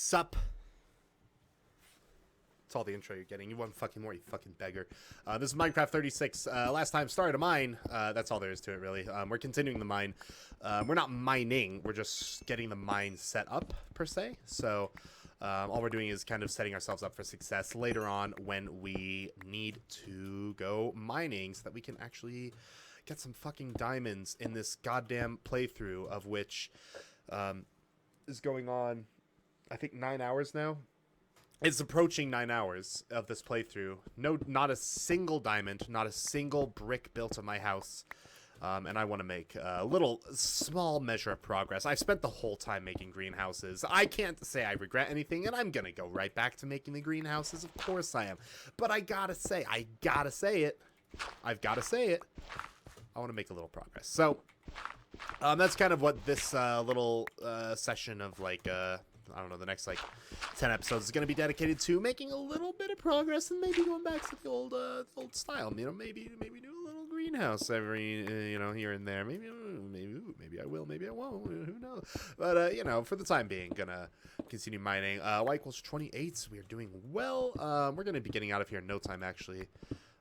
Sup? That's all the intro you're getting. You want fucking more, you fucking beggar. This is Minecraft 36. Last time started a mine. That's all there is to it, really. We're continuing the mine. We're not mining. We're just getting the mine set up, per se. So, all we're doing is kind of setting ourselves up for success later on when we need to go mining so that we can actually get some fucking diamonds in this goddamn playthrough, of which is going on, I think, 9 hours now. It's approaching 9 hours of this playthrough. No, not a single diamond, not a single brick built of my house. And I want to make a little small measure of progress. I've spent the whole time making greenhouses. I can't say I regret anything, and I'm going to go right back to making the greenhouses. Of course I am. But I gotta say it. I've got to say it. I want to make a little progress. So, that's kind of what this little session of, like, I don't know, the next, like, 10 episodes is going to be dedicated to making a little bit of progress and maybe going back to the old style. You know, maybe do a little greenhouse every, here and there. Maybe I will, maybe I won't. Who knows? But, for the time being, gonna continue mining. Y equals 28. We are doing well. We're going to be getting out of here in no time, actually.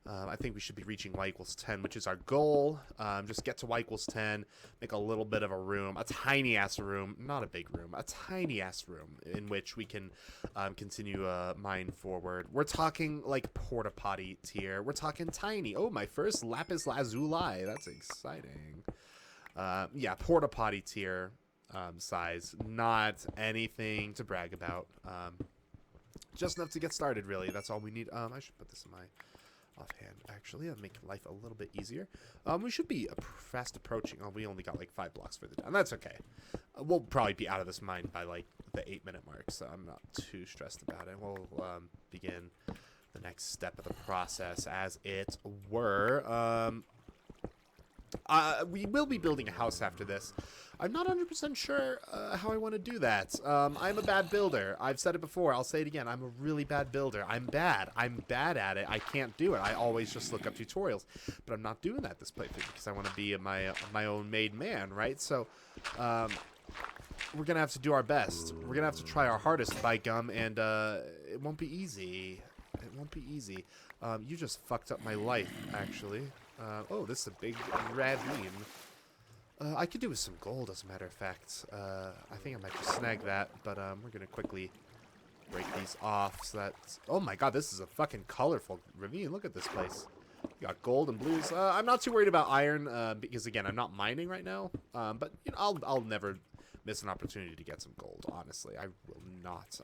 I think we should be reaching Y equals 10, which is our goal. Just get to Y equals 10, make a little bit of a room, a tiny-ass room, not a big room, a tiny-ass room in which we can continue mine forward. We're talking, like, porta-potty tier. We're talking tiny. Oh, my first lapis lazuli. That's exciting. Yeah, porta-potty tier size. Not anything to brag about. Just enough to get started, really. That's all we need. I should put this in my offhand, actually. I'll make life a little bit easier. We should be fast approaching. Oh, we only got like 5 blocks further down. That's okay. We'll probably be out of this mine by like the 8-minute mark, so I'm not too stressed about it. We'll begin the next step of the process, as it were. We will be building a house after this. I'm not 100% sure how I want to do that. I'm a bad builder. I've said it before. I'll say it again. I'm a really bad builder. I'm bad at it. I can't do it. I always just look up tutorials. But I'm not doing that this playthrough because I want to be my own made man, right? So, we're going to have to do our best. We're going to have to try our hardest, by gum, and it won't be easy. It won't be easy. You just fucked up my life, actually. Oh, this is a big ravine. I could do with some gold, as a matter of fact. I think I might just snag that, but we're going to quickly break these off so that... Oh my god, this is a fucking colorful ravine. Look at this place. You got gold and blues. I'm not too worried about iron, because, again, I'm not mining right now. But you know, I'll never miss an opportunity to get some gold, honestly. I will not.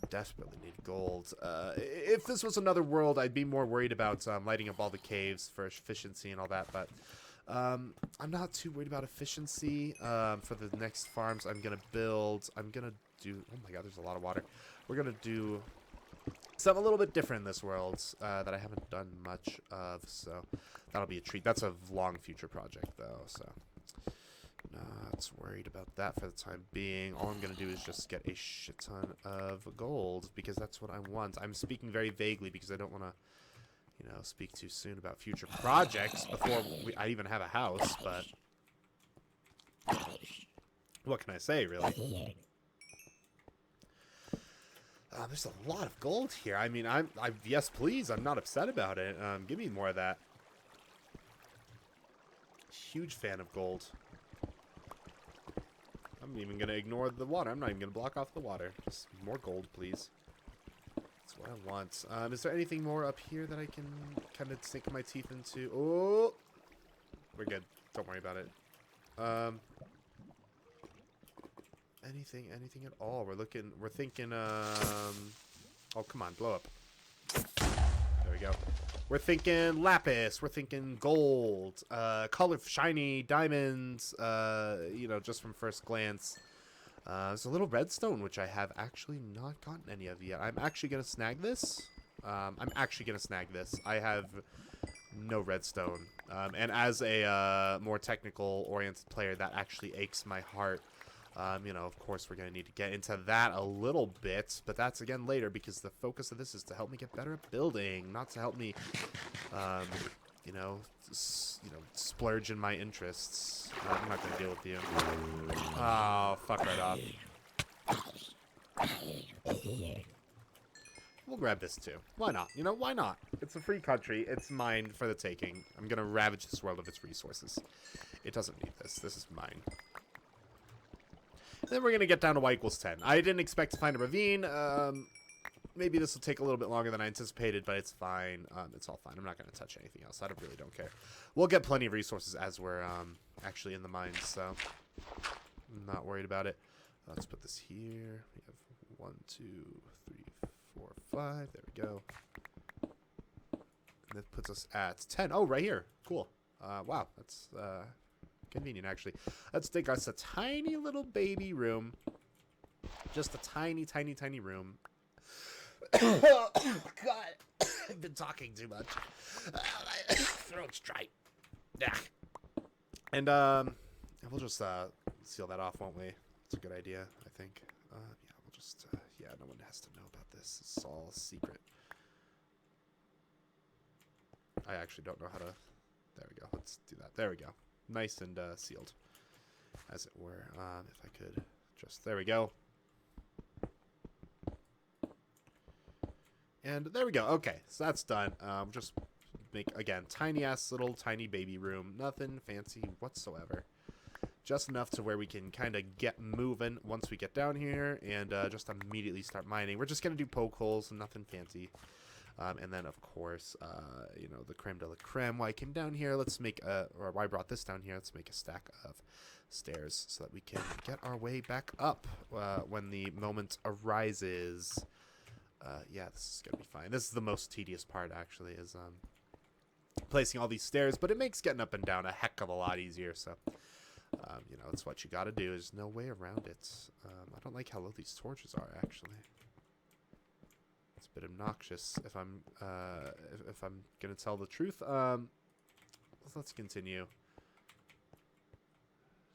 Desperately need gold. If this was another world, I'd be more worried about lighting up all the caves for efficiency and all that, but I'm not too worried about efficiency. For the next farms I'm gonna build, I'm gonna do... Oh my god, there's a lot of water. We're gonna do something a little bit different in this world that I haven't done much of, so that'll be a treat. That's a long future project, though, so... Not worried about that for the time being. All I'm going to do is just get a shit ton of gold, because that's what I want. I'm speaking very vaguely because I don't want to, speak too soon about future projects before I even have a house, but... What can I say, really? There's a lot of gold here. I mean, yes, please, I'm not upset about it. Give me more of that. Huge fan of gold. I'm even going to ignore the water. I'm not even going to block off the water. Just more gold, please. That's what I want. Is there anything more up here that I can kind of sink my teeth into? Oh! We're good. Don't worry about it. Anything at all? We're thinking, oh, come on, blow up. There we go. We're thinking lapis. We're thinking gold. Color shiny diamonds. Just from first glance. There's a little redstone, which I have actually not gotten any of yet. I'm actually going to snag this. I have no redstone. And as a more technical-oriented player, that actually aches my heart. Of course, we're going to need to get into that a little bit, but that's, again, later, because the focus of this is to help me get better at building, not to help me, splurge in my interests. I'm not going to deal with you. Oh, fuck right off. We'll grab this too. Why not? You know, why not? It's a free country. It's mine for the taking. I'm gonna ravage this world of its resources. It doesn't need this. This is mine. And then we're gonna get down to y equals 10. I didn't expect to find a ravine. Maybe this will take a little bit longer than I anticipated, but it's fine. It's all fine. I'm not gonna touch anything else. I really don't care. We'll get plenty of resources as we're actually in the mines, so I'm not worried about it. Let's put this here. We have 1, 2, 3, 4, 5. There we go. And that puts us at 10. Oh, right here. Cool. Wow, that's convenient, actually. Let's take us a tiny little baby room. Just a tiny, tiny, tiny room. Oh, God. I've been talking too much. My throat's dry. Yeah. And we'll just seal that off, won't we? It's a good idea, I think. Yeah, we'll just... yeah, no one has to know about this. It's all secret. I actually don't know how to... There we go. Let's do that. There we go. Nice and sealed, as it were. If I could just... There we go. And there we go. Okay, so that's done. Just make, again, tiny-ass little tiny baby room. Nothing fancy whatsoever. Just enough to where we can kind of get moving once we get down here and just immediately start mining. We're just going to do poke holes and nothing fancy. And then, of course, you know, the creme de la creme. Why I came down here, let's make or why I brought this down here, let's make a stack of stairs so that we can get our way back up when the moment arises. Yeah, this is going to be fine. This is the most tedious part, actually, is placing all these stairs. But it makes getting up and down a heck of a lot easier, so... you know, it's what you gotta do. There's no way around it. I don't like how low these torches are, actually. It's a bit obnoxious if I'm gonna tell the truth. Let's continue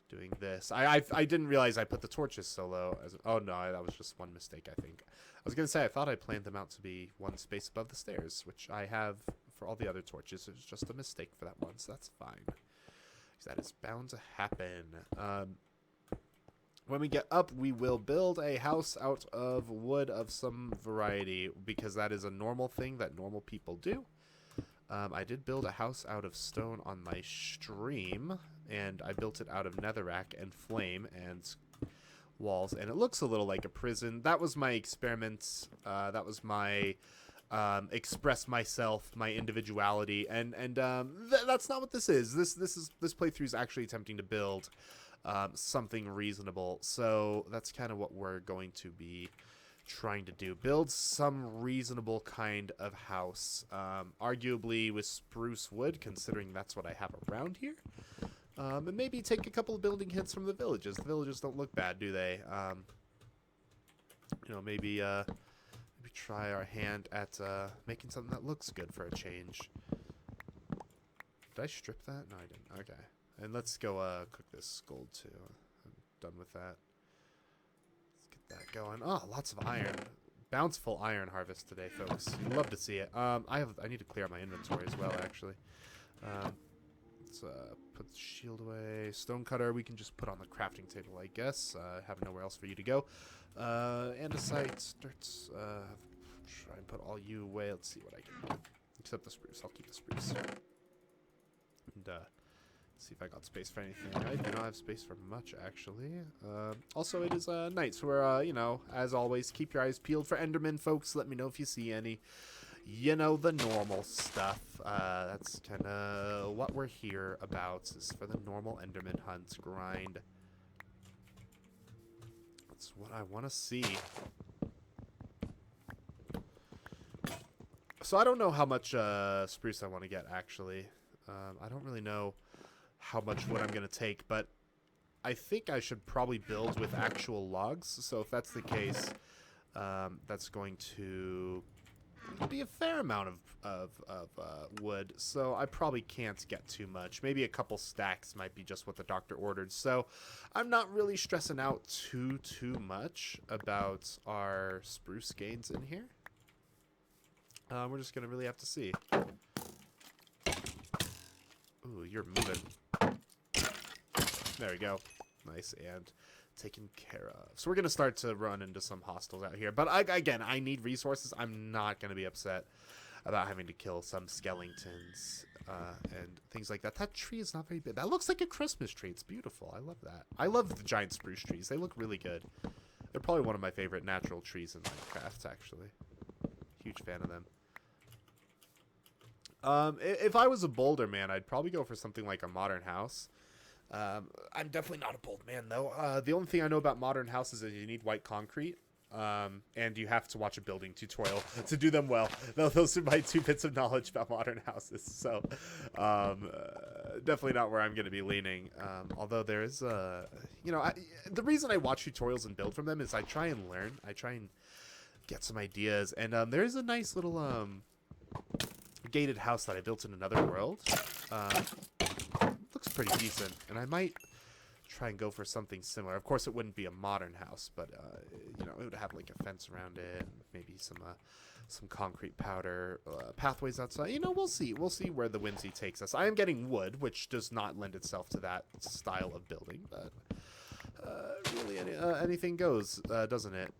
doing this. I didn't realize I put the torches so low. Oh no, that was just one mistake, I think. I was gonna say I thought I planned them out to be one space above the stairs, which I have for all the other torches. It was just a mistake for that one, so that's fine. That is bound to happen. When we get up, we will build a house out of wood of some variety, because that is a normal thing that normal people do. I did build a house out of stone on my stream, and I built it out of netherrack and flame and walls, and it looks a little like a prison. That was my experiment. That was my... express myself, my individuality, and that's not what this is. This playthrough is actually attempting to build something reasonable. So that's kind of what we're going to be trying to do. Build some reasonable kind of house, arguably with spruce wood, considering that's what I have around here. And maybe take a couple of building hits from the villages. The villages don't look bad, do they? You know, maybe try our hand at making something that looks good for a change. Did I strip that? No, I didn't. Okay. And let's go cook this gold too. I'm done with that. Let's get that going. Oh, lots of iron. Bountiful iron harvest today, folks. You'd love to see it. I need to clear out my inventory as well, actually. Let's put the shield away. Stonecutter we can just put on the crafting table, I guess. Have nowhere else for you to go. Andesite, dirt, try and put all you away. Let's see what I can do. Except the spruce. I'll keep the spruce. And, see if I got space for anything. I do not have space for much, actually. Also, it is night, so we're, you know, as always, keep your eyes peeled for Endermen, folks. Let me know if you see any. You know, the normal stuff. That's kind of what we're here about, is for the normal Enderman hunt grind. That's what I want to see. So I don't know how much spruce I want to get, actually. I don't really know how much wood I'm going to take, but I think I should probably build with actual logs. So if that's the case, that's going to be a fair amount of wood. So I probably can't get too much. Maybe a couple stacks might be just what the doctor ordered. So I'm not really stressing out too much about our spruce gains in here. We're just going to really have to see. Ooh, you're moving. There we go. Nice. And taken care of. So we're going to start to run into some hostiles out here. But again, I need resources. I'm not going to be upset about having to kill some skeletons and things like that. That tree is not very big. That looks like a Christmas tree. It's beautiful. I love that. I love the giant spruce trees. They look really good. They're probably one of my favorite natural trees in Minecraft, actually. Huge fan of them. If I was a boulder man, I'd probably go for something like a modern house. I'm definitely not a bold man, though. The only thing I know about modern houses is you need white concrete. And you have to watch a building tutorial to do them well. Those are my 2 bits of knowledge about modern houses. So, definitely not where I'm going to be leaning. Although there is, the reason I watch tutorials and build from them is I try and learn. I try and get some ideas. And there is a nice little gated house that I built in another world. Looks pretty decent, and I might try and go for something similar. Of course, it wouldn't be a modern house, but it would have like a fence around it, and maybe some concrete powder, pathways outside. We'll see. We'll see where the whimsy takes us. I am getting wood, which does not lend itself to that style of building, but really anything goes, doesn't it?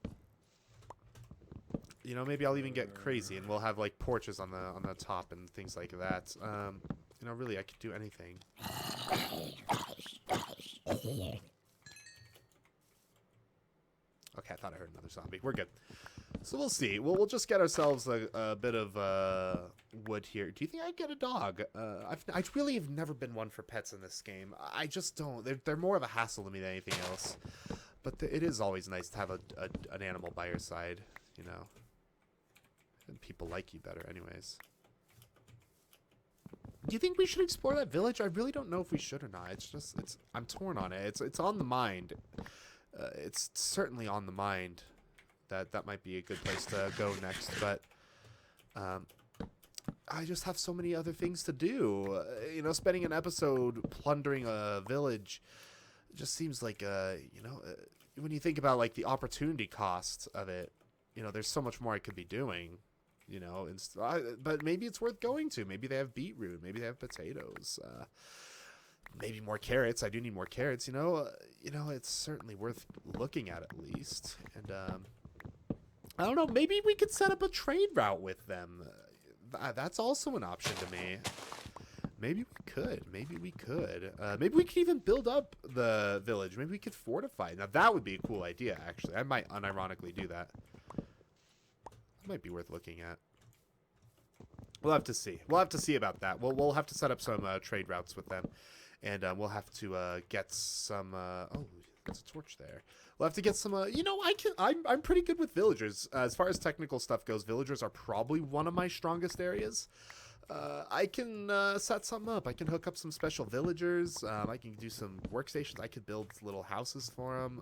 Maybe I'll even get crazy, and we'll have like porches on the top and things like that. Really, I could do anything. Okay, I thought I heard another zombie. We're good. So we'll see. We'll just get ourselves a bit of wood here. Do you think I'd get a dog? I really have never been one for pets in this game. I just don't. They're more of a hassle to me than anything else. But it is always nice to have an animal by your side, And people like you better anyways. Do you think we should explore that village? I really don't know if we should or not. I'm torn on it. It's on the mind. It's certainly on the mind that might be a good place to go next, but I just have so many other things to do. Spending an episode plundering a village just seems like when you think about like the opportunity cost of it, there's so much more I could be doing. But maybe it's worth going to. Maybe they have beetroot. Maybe they have potatoes. Maybe more carrots. I do need more carrots. It's certainly worth looking at least. And I don't know. Maybe we could set up a trade route with them. That's also an option to me. Maybe we could. Maybe we could even build up the village. Maybe we could fortify. Now that would be a cool idea. Actually, I might unironically do that. Might be worth looking at. We'll have to see. We'll have to see about that. We'll have to set up some trade routes with them, and we'll have to get some. Oh, there's a torch there. We'll have to get some. I'm pretty good with villagers as far as technical stuff goes. Villagers are probably one of my strongest areas. I can set something up. I can hook up some special villagers. I can do some workstations. I could build little houses for them.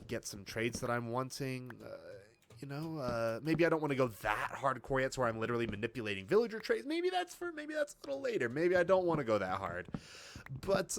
Get some trades that I'm wanting. Maybe I don't want to go that hardcore yet, so where I'm literally manipulating villager trades. Maybe that's a little later. Maybe I don't want to go that hard. But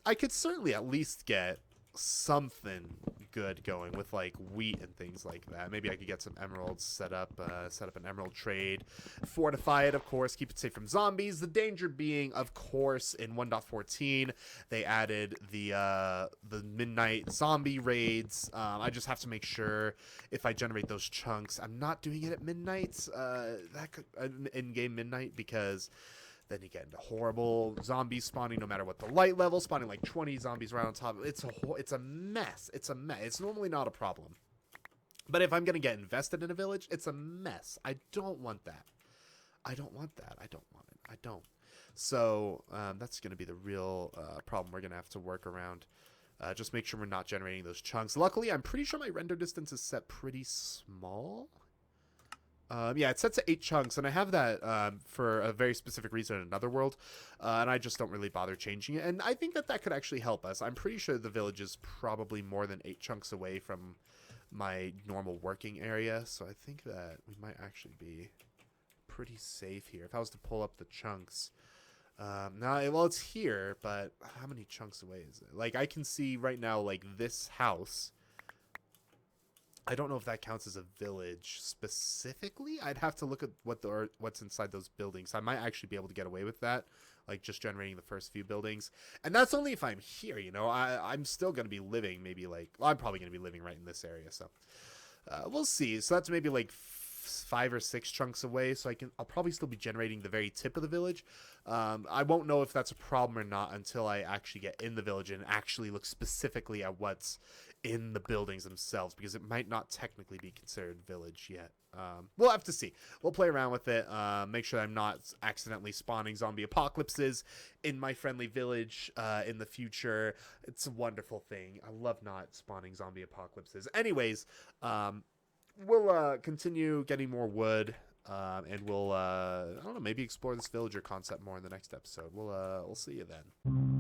I could certainly at least get something good going with like wheat and things like that. Maybe I could get some emeralds, set up an emerald trade, fortify it, of course, keep it safe from zombies. The danger being, of course, in 1.14 they added the midnight zombie raids. I just have to make sure if I generate those chunks, I'm not doing it at midnight, that could in-game midnight, because then you get into horrible zombies spawning no matter what the light level, spawning like 20 zombies right on top. It's a mess. It's normally not a problem. But if I'm going to get invested in a village, it's a mess. I don't want that. I don't want it. I don't. So that's going to be the real problem we're going to have to work around. Just make sure we're not generating those chunks. Luckily, I'm pretty sure my render distance is set pretty small. Yeah, it's set to 8 chunks, and I have that for a very specific reason in another world, and I just don't really bother changing it, and I think that could actually help us. I'm pretty sure the village is probably more than 8 chunks away from my normal working area, so I think that we might actually be pretty safe here. If I was to pull up the chunks, well, it's here, but how many chunks away is it? Like, I can see right now, like, this house I don't know if that counts as a village specifically. I'd have to look at what's inside those buildings. I might actually be able to get away with that, like just generating the first few buildings. And that's only if I'm here, you know. I'm still going to be living maybe like, well, I'm probably going to be living right in this area, so we'll see. So that's maybe like 5 or 6 chunks away, so I'll probably still be generating the very tip of the village. I won't know if that's a problem or not until I actually get in the village and actually look specifically at what's in the buildings themselves, because it might not technically be considered village yet. We'll have to see. We'll play around with it, make sure I'm not accidentally spawning zombie apocalypses in my friendly village in the future. It's a wonderful thing. I love not spawning zombie apocalypses. Anyways, we'll continue getting more wood, and we'll I don't know, maybe explore this villager concept more in the next episode. We'll see you then.